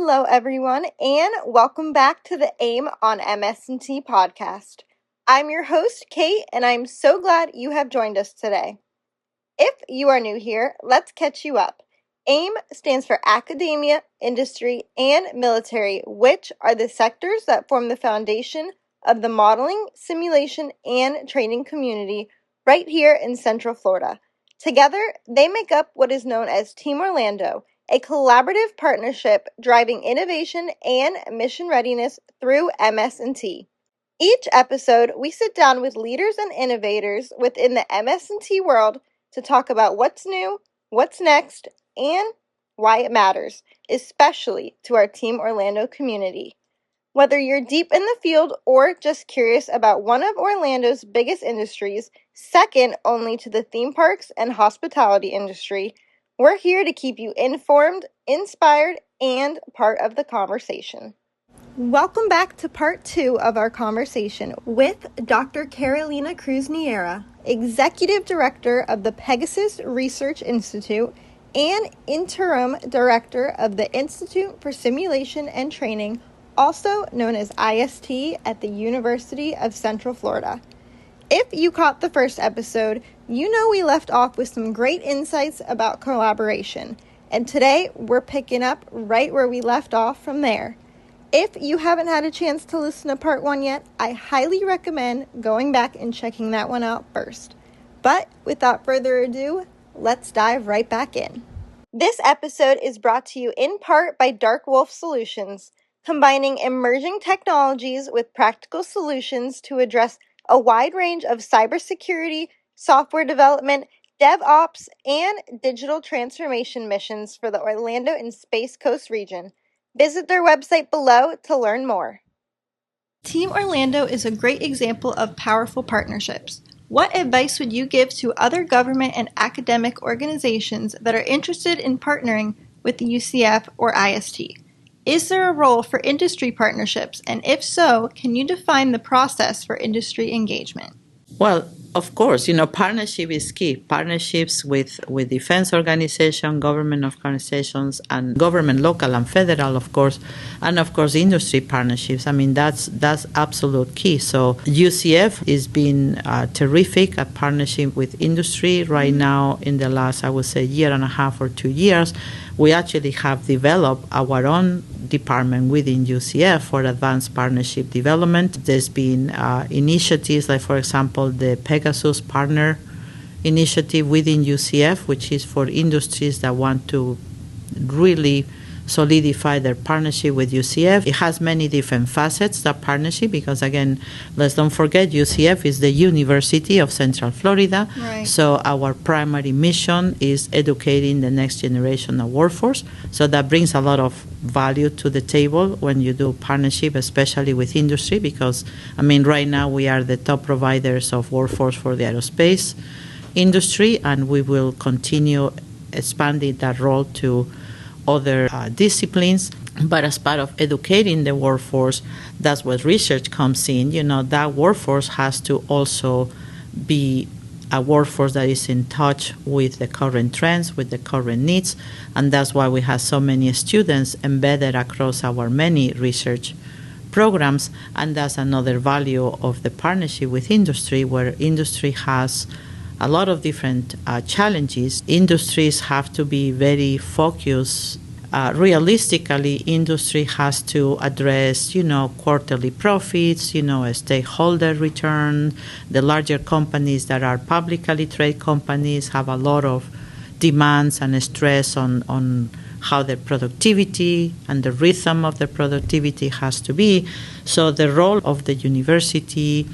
Hello, everyone, and welcome back to the AIM on MS&T podcast. I'm your host, Kate, and I'm so glad you have joined us today. If you are new here, let's catch you up. AIM stands for Academia, Industry, and Military, which are the sectors that form the foundation of the modeling, simulation, and training community right here in Central Florida. Together, they make up what is known as Team Orlando, a collaborative partnership driving innovation and mission readiness through MS&T. Each episode, we sit down with leaders and innovators within the MS&T world to talk about what's new, what's next, and why it matters, especially to our Team Orlando community. Whether you're deep in the field or just curious about one of Orlando's biggest industries, second only to the theme parks and hospitality industry, we're here to keep you informed, inspired, and part of the conversation. Welcome back to part 2 of our conversation with Dr. Carolina Cruz-Neira, Executive Director of the Pegasus Research Institute and Interim Director of the Institute for Simulation and Training, also known as IST at the University of Central Florida. If you caught the first episode, you know we left off with some great insights about collaboration, and today we're picking up right where we left off from there. If you haven't had a chance to listen to part 1 yet, I highly recommend going back and checking that one out first. But without further ado, let's dive right back in. This episode is brought to you in part by Dark Wolf Solutions, combining emerging technologies with practical solutions to address a wide range of cybersecurity, software development, DevOps, and digital transformation missions for the Orlando and Space Coast region. Visit their website below to learn more. Team Orlando is a great example of powerful partnerships. What advice would you give to other government and academic organizations that are interested in partnering with the UCF or IST? Is there a role for industry partnerships, and if so, can you define the process for industry engagement? Well, of course, partnership is key. Partnerships with defense organizations, government organizations, and government, local and federal, of course, and of course industry partnerships. I mean, that's absolute key. So UCF is being terrific at partnership with industry right now. In the last, I would say, year and a half or 2 years, we actually have developed our own department within UCF for advanced partnership development. There's been initiatives like, for example, the Pegasus Partner Initiative within UCF, which is for industries that want to really solidify their partnership with UCF. It has many different facets, that partnership, because again, let's don't forget, UCF is the University of Central Florida. Right. So our primary mission is educating the next generation of workforce. So that brings a lot of value to the table when you do partnership, especially with industry, because right now we are the top providers of workforce for the aerospace industry, and we will continue expanding that role to other disciplines. But as part of educating the workforce, that's where research comes in. That workforce has to also be a workforce that is in touch with the current trends, with the current needs, and that's why we have so many students embedded across our many research programs. And that's another value of the partnership with industry, where industry has a lot of different challenges. Industries have to be very focused. Realistically, industry has to address, quarterly profits, a stakeholder return. The larger companies that are publicly traded companies have a lot of demands and stress on how their productivity and the rhythm of their productivity has to be. So the role of the university,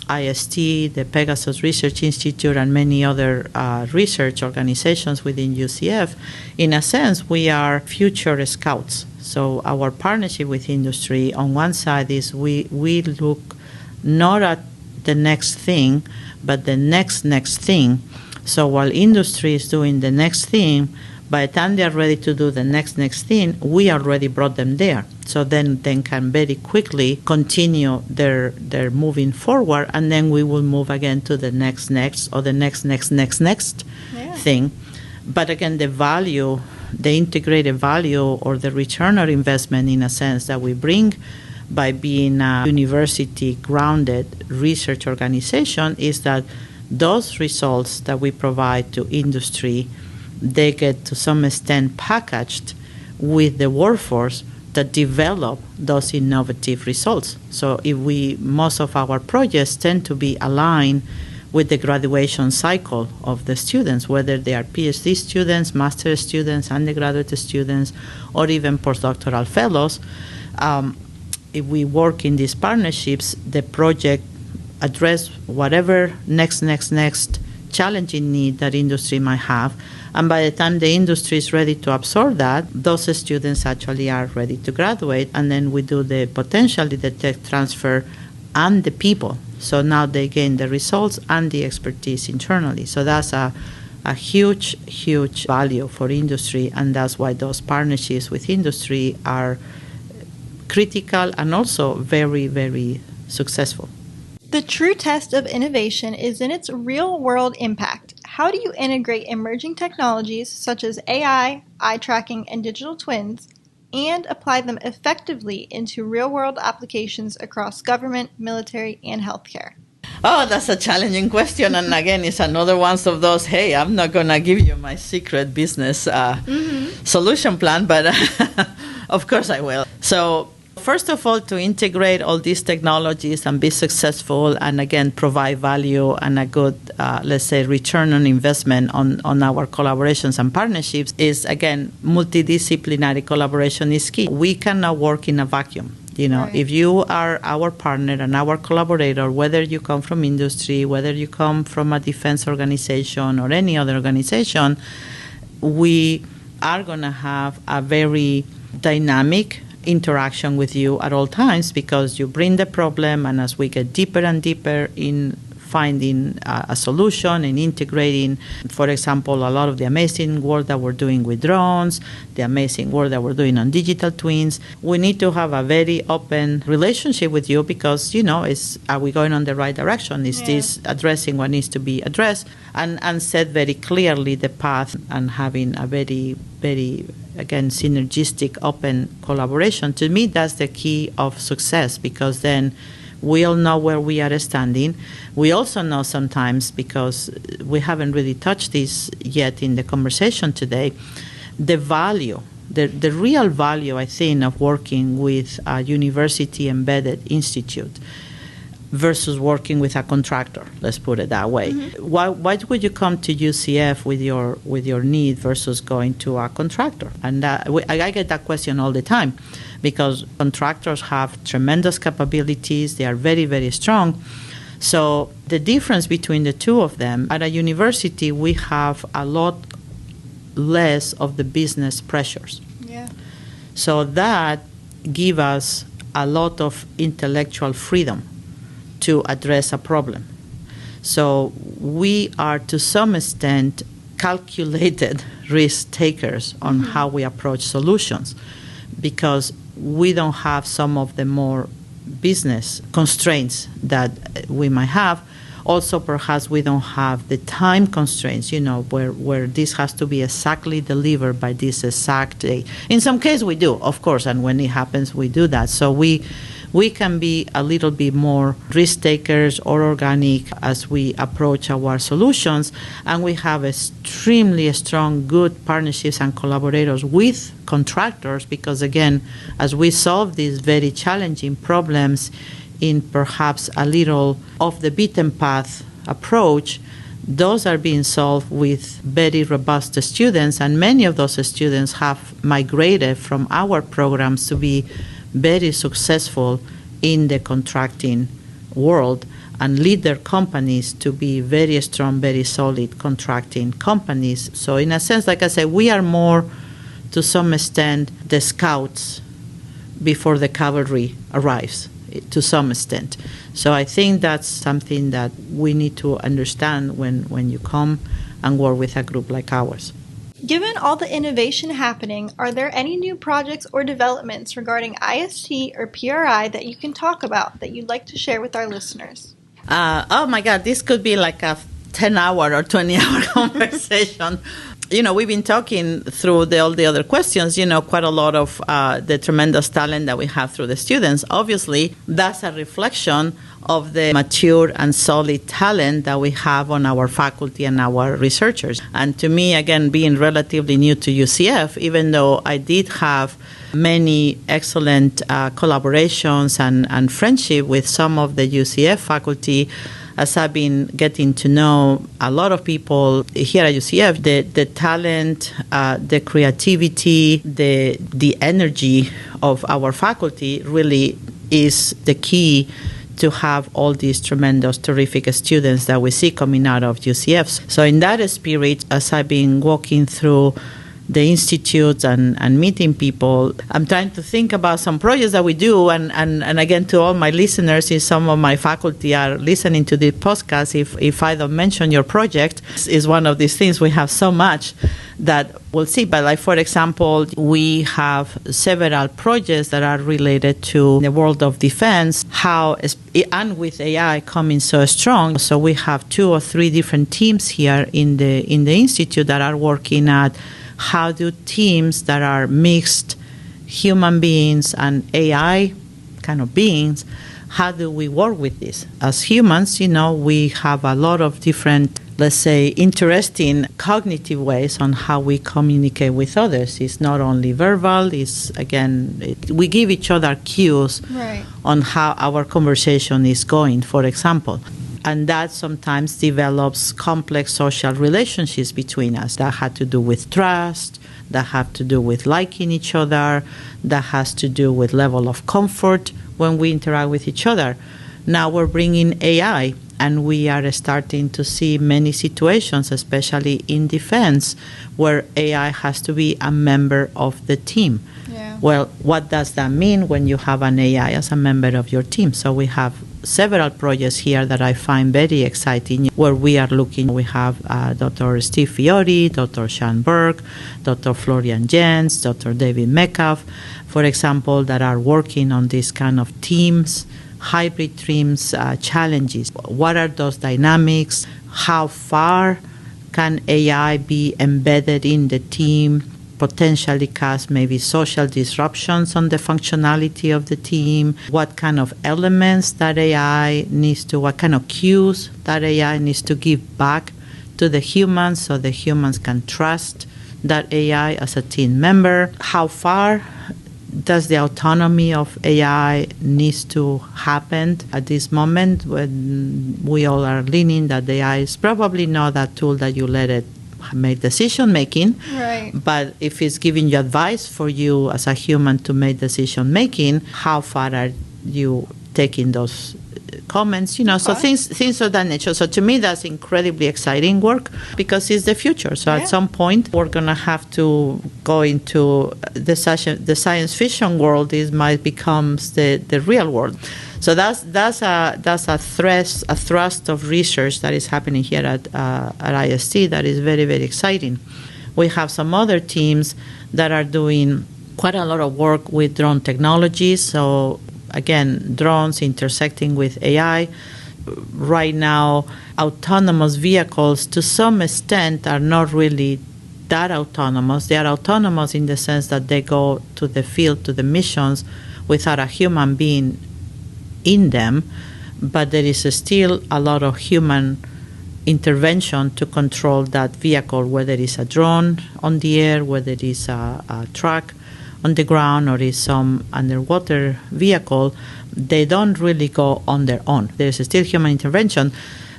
IST, the Pegasus Research Institute, and many other research organizations within UCF, in a sense, we are future scouts. So our partnership with industry, on one side, is we look not at the next thing, but the next thing. So while industry is doing the next thing, by the time they are ready to do the next thing, we already brought them there. So then they can very quickly continue their moving forward, and then we will move again to the next or the next thing. But again, the value the integrated value or the return on investment, in a sense, that we bring by being a university-grounded research organization is that those results that we provide to industry, they get to some extent packaged with the workforce that develop those innovative results. So most of our projects tend to be aligned with the graduation cycle of the students, whether they are PhD students, master students, undergraduate students, or even postdoctoral fellows. If we work in these partnerships, the project address whatever next challenging need that industry might have. And by the time the industry is ready to absorb that, those students actually are ready to graduate. And then we do potentially the tech transfer and the people. So now they gain the results and the expertise internally. So that's a huge, huge value for industry. And that's why those partnerships with industry are critical and also very, very successful. The true test of innovation is in its real-world impact. How do you integrate emerging technologies such as AI, eye tracking, and digital twins, and apply them effectively into real-world applications across government, military, and healthcare? Oh, that's a challenging question. And again, it's another one of those, hey, I'm not going to give you my secret business solution plan, but of course I will. So first of all, to integrate all these technologies and be successful and, again, provide value and a good, let's say, return on investment on our collaborations and partnerships is, again, multidisciplinary collaboration is key. We cannot work in a vacuum. Right. If you are our partner and our collaborator, whether you come from industry, whether you come from a defense organization or any other organization, we are going to have a very dynamic interaction with you at all times because you bring the problem, and as we get deeper and deeper in finding a solution and integrating, for example, a lot of the amazing work that we're doing with drones, the amazing work that we're doing on digital twins, we need to have a very open relationship with you because, are we going on the right direction? Is this addressing what needs to be addressed? And set very clearly the path and having a very, very, again, synergistic, open collaboration. To me, that's the key of success because then we all know where we are standing. We also know sometimes, because we haven't really touched this yet in the conversation today, the value, the real value, I think, of working with a university-embedded institute versus working with a contractor. Let's put it that way. Mm-hmm. Why would you come to UCF with your need versus going to a contractor? And I get that question all the time because contractors have tremendous capabilities. They are very, very strong. So the difference between the two of them, at a university, we have a lot less of the business pressures. Yeah. So that gives us a lot of intellectual freedom to address a problem. So we are, to some extent, calculated risk takers on how we approach solutions because we don't have some of the more business constraints that we might have. Also, perhaps we don't have the time constraints, where this has to be exactly delivered by this exact day. In some cases, we do, of course, and when it happens, we do that. So we can be a little bit more risk takers or organic as we approach our solutions, and we have extremely strong, good partnerships and collaborators with contractors because, again, as we solve these very challenging problems in perhaps a little off the beaten path approach, those are being solved with very robust students, and many of those students have migrated from our programs to be very successful in the contracting world and lead their companies to be very strong, very solid contracting companies. So in a sense, like I said, we are more, to some extent, the scouts before the cavalry arrives, to some extent. So I think that's something that we need to understand when you come and work with a group like ours. Given all the innovation happening, are there any new projects or developments regarding IST or PRI that you can talk about that you'd like to share with our listeners? Oh my God, this could be like a 10-hour or 20-hour conversation. we've been talking through all the other questions, quite a lot of the tremendous talent that we have through the students. Obviously, that's a reflection of the mature and solid talent that we have on our faculty and our researchers. And to me, again, being relatively new to UCF, even though I did have many excellent collaborations and friendship with some of the UCF faculty, as I've been getting to know a lot of people here at UCF, the talent, the creativity, the energy of our faculty really is the key to have all these tremendous, terrific students that we see coming out of UCF. So in that spirit, as I've been walking through the institutes and meeting people, I'm trying to think about some projects that we do. And again, to all my listeners, if some of my faculty are listening to this podcast, if I don't mention your project, is one of these things. We have so much that we'll see. But like, for example, we have several projects that are related to the world of defense, and with AI coming so strong. So we have 2 or 3 different teams here in the institute that are working at how do teams that are mixed human beings and AI kind of beings, how do we work with this? As humans, we have a lot of different, let's say, interesting cognitive ways on how we communicate with others. It's not only verbal, we give each other cues on how our conversation is going, for example. And that sometimes develops complex social relationships between us that have to do with trust, that have to do with liking each other, that has to do with level of comfort when we interact with each other. Now we're bringing AI, and we are starting to see many situations, especially in defense, where AI has to be a member of the team. Yeah. Well, what does that mean when you have an AI as a member of your team? So we have several projects here that I find very exciting, where we are looking. We have Dr. Steve Fiori, Dr. Sean Burke, Dr. Florian Jens, Dr. David Metcalf, for example, that are working on this kind of teams, hybrid teams challenges. What are those dynamics? How far can AI be embedded in the team? Potentially cause maybe social disruptions on the functionality of the team, what kind of elements that AI needs to, what kind of cues that AI needs to give back to the humans so the humans can trust that AI as a team member. How far does the autonomy of AI needs to happen at this moment when we all are leaning that the AI is probably not that tool that you let it make decision making, right? But if it's giving you advice for you as a human to make decision making, how far are you taking those comments? So things of that nature. So to me, that's incredibly exciting work because it's the future. So at some point, we're gonna have to go into the science fiction world. It might become the real world. So that's a thrust of research that is happening here at IST that is very, very exciting. We have some other teams that are doing quite a lot of work with drone technology. So again, drones intersecting with AI. Right now, autonomous vehicles to some extent are not really that autonomous. They are autonomous in the sense that they go to the field, to the missions, without a human being in them, but there is still a lot of human intervention to control that vehicle, whether it's a drone on the air, whether it is a truck on the ground, or is some underwater vehicle. They don't really go on their own. There's still human intervention,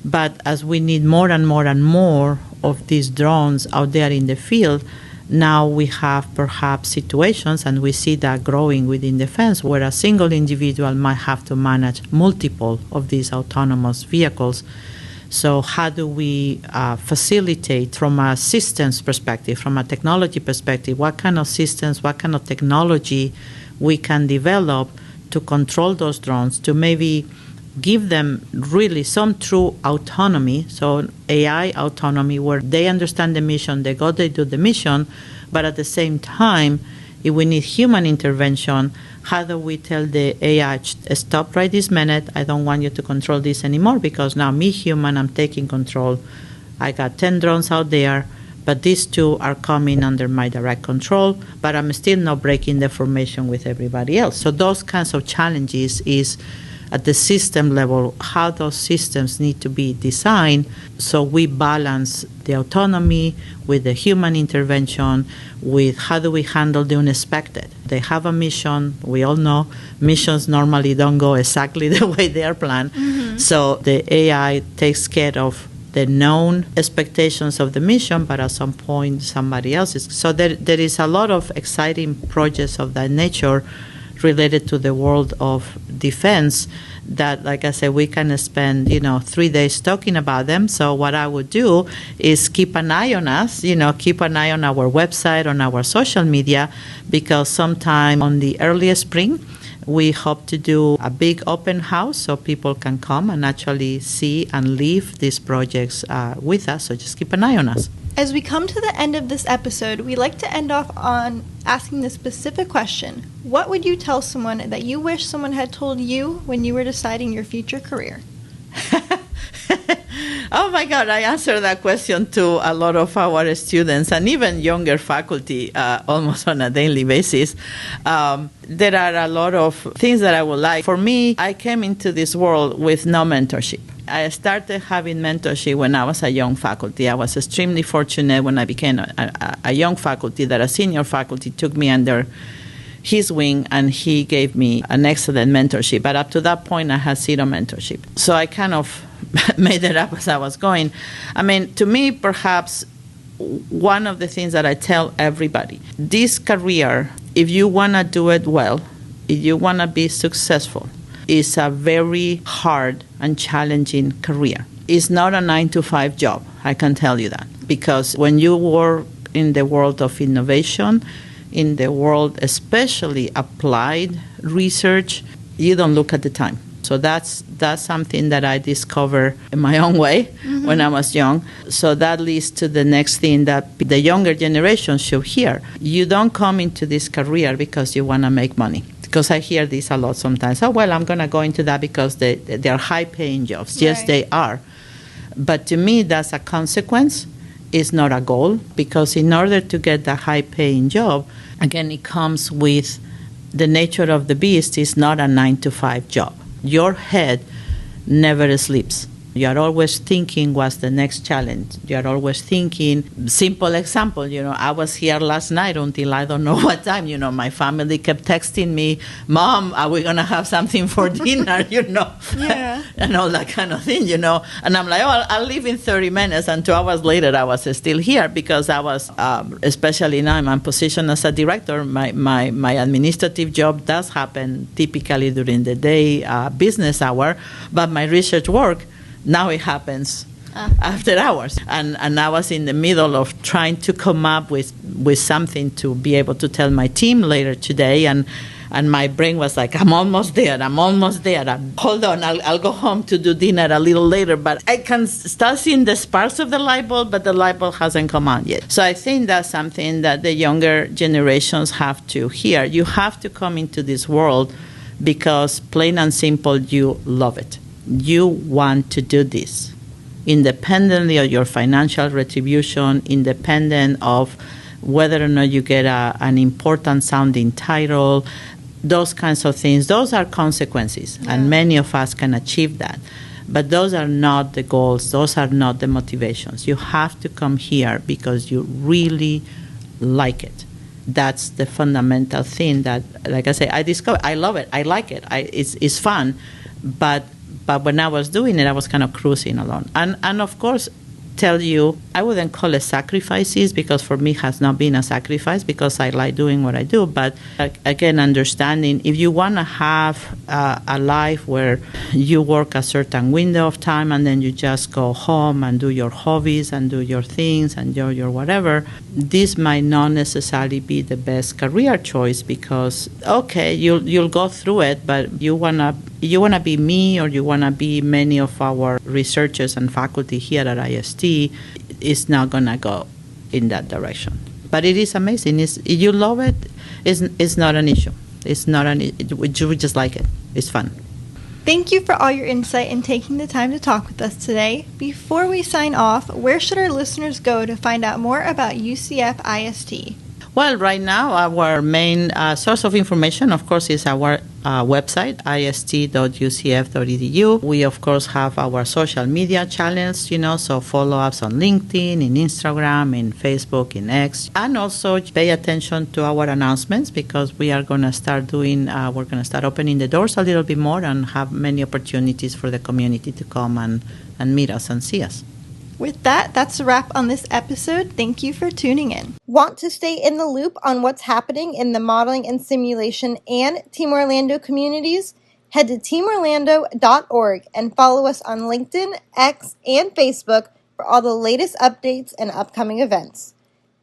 but as we need more and more and more of these drones out there in the field, now we have perhaps situations, and we see that growing within defense, where a single individual might have to manage multiple of these autonomous vehicles. So how do we facilitate from a systems perspective, from a technology perspective, what kind of systems, what kind of technology we can develop to control those drones, to maybe give them really some true autonomy, so AI autonomy, where they understand the mission, they go, they do the mission, but at the same time, if we need human intervention, how do we tell the AI, stop right this minute, I don't want you to control this anymore, because now me, human, I'm taking control. I got 10 drones out there, But these two are coming under my direct control, but I'm still not breaking the formation with everybody else. So those kinds of challenges is at the system level, how those systems need to be designed so we balance the autonomy with the human intervention, with how do we handle the unexpected. They have a mission. We all know missions normally don't go exactly the way they are planned. Mm-hmm. So the AI takes care of the known expectations of the mission, but at some point somebody else is. So there is a lot of exciting projects of that nature related to the world of defense that, like I said, we can spend 3 days talking about them. So what I would do is keep an eye on us, keep an eye on our website, on our social media, because sometime on the early spring we hope to do a big open house so people can come and actually see and live these projects with us. So just keep an eye on us. As we come to the end of this episode, we like to end off on asking the specific question. What would you tell someone that you wish someone had told you when you were deciding your future career? Oh my God, I answer that question to a lot of our students and even younger faculty almost on a daily basis. There are a lot of things that I would like. For me, I came into this world with no mentorship. I started having mentorship when I was a young faculty. I was extremely fortunate when I became a young faculty that a senior faculty took me under his wing and he gave me an excellent mentorship. But up to that point, I had zero mentorship. So I kind of made it up as I was going. I mean, to me, perhaps one of the things that I tell everybody, this career, if you want to do it well, if you want to be successful, is a very hard and challenging career. It's not a 9-to-5 job, I can tell you that. Because when you work in the world of innovation, in the world especially applied research, you don't look at the time. So that's something that I discovered in my own way when I was young. So that leads to the next thing that the younger generation should hear. You don't come into this career because you want to make money. Because I hear this a lot sometimes. Oh, well, I'm going to go into that because they are high-paying jobs. Yes, right. They are. But to me, that's a consequence. It's not a goal. Because in order to get the high-paying job, again, it comes with the nature of the beast is not a 9-to-5 job. Your head never sleeps. You are always thinking what's the next challenge. You are always thinking, simple example, I was here last night until I don't know what time, my family kept texting me, Mom, are we going to have something for dinner, Yeah. And all that kind of thing, And I'm like, oh, I'll leave in 30 minutes. And 2 hours later, I was still here because I was, especially now in my position as a director, my administrative job does happen typically during the day, business hour, but my research work, now it happens after hours. And I was in the middle of trying to come up with something to be able to tell my team later today. And my brain was like, I'm almost there. Hold on, I'll go home to do dinner a little later. But I can start seeing the sparks of the light bulb, but the light bulb hasn't come on yet. So I think that's something that the younger generations have to hear. You have to come into this world because plain and simple, you love it. You want to do this independently of your financial retribution, independent of whether or not you get an important sounding title, those kinds of things. Those are consequences, and many of us can achieve that. But those are not the goals. Those are not the motivations. You have to come here because you really like it. That's the fundamental thing that, like I say, I discovered. I love it. I like it. It's fun, but when I was doing it, I was kind of cruising along. And of course, tell you, I wouldn't call it sacrifices because for me it has not been a sacrifice because I like doing what I do. But again, understanding if you want to have a life where you work a certain window of time and then you just go home and do your hobbies and do your things and your whatever, this might not necessarily be the best career choice because, okay, you'll go through it, but you wanna be me or you wanna be many of our researchers and faculty here at IST, it's not gonna go in that direction. But it is amazing. If you love it, it's not an issue. It's not we just like it. It's fun. Thank you for all your insight and taking the time to talk with us today. Before we sign off, where should our listeners go to find out more about UCF IST? Well, right now, our main source of information, of course, is our website, ist.ucf.edu. We, of course, have our social media channels, so follow us on LinkedIn, in Instagram, in Facebook, in X. And also pay attention to our announcements because we are going to start we're going to start opening the doors a little bit more and have many opportunities for the community to come and meet us and see us. With that, that's a wrap on this episode. Thank you for tuning in. Want to stay in the loop on what's happening in the modeling and simulation and Team Orlando communities? Head to teamorlando.org and follow us on LinkedIn, X, and Facebook for all the latest updates and upcoming events.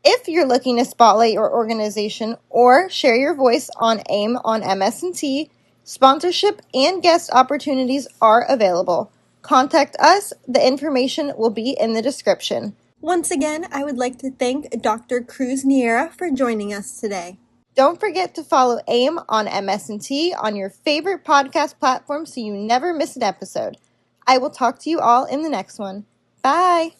If you're looking to spotlight your organization or share your voice on AIM on MS&T, sponsorship and guest opportunities are available. Contact us. The information will be in the description. Once again, I would like to thank Dr. Cruz-Neira for joining us today. Don't forget to follow AIM on MS&T on your favorite podcast platform so you never miss an episode. I will talk to you all in the next one. Bye!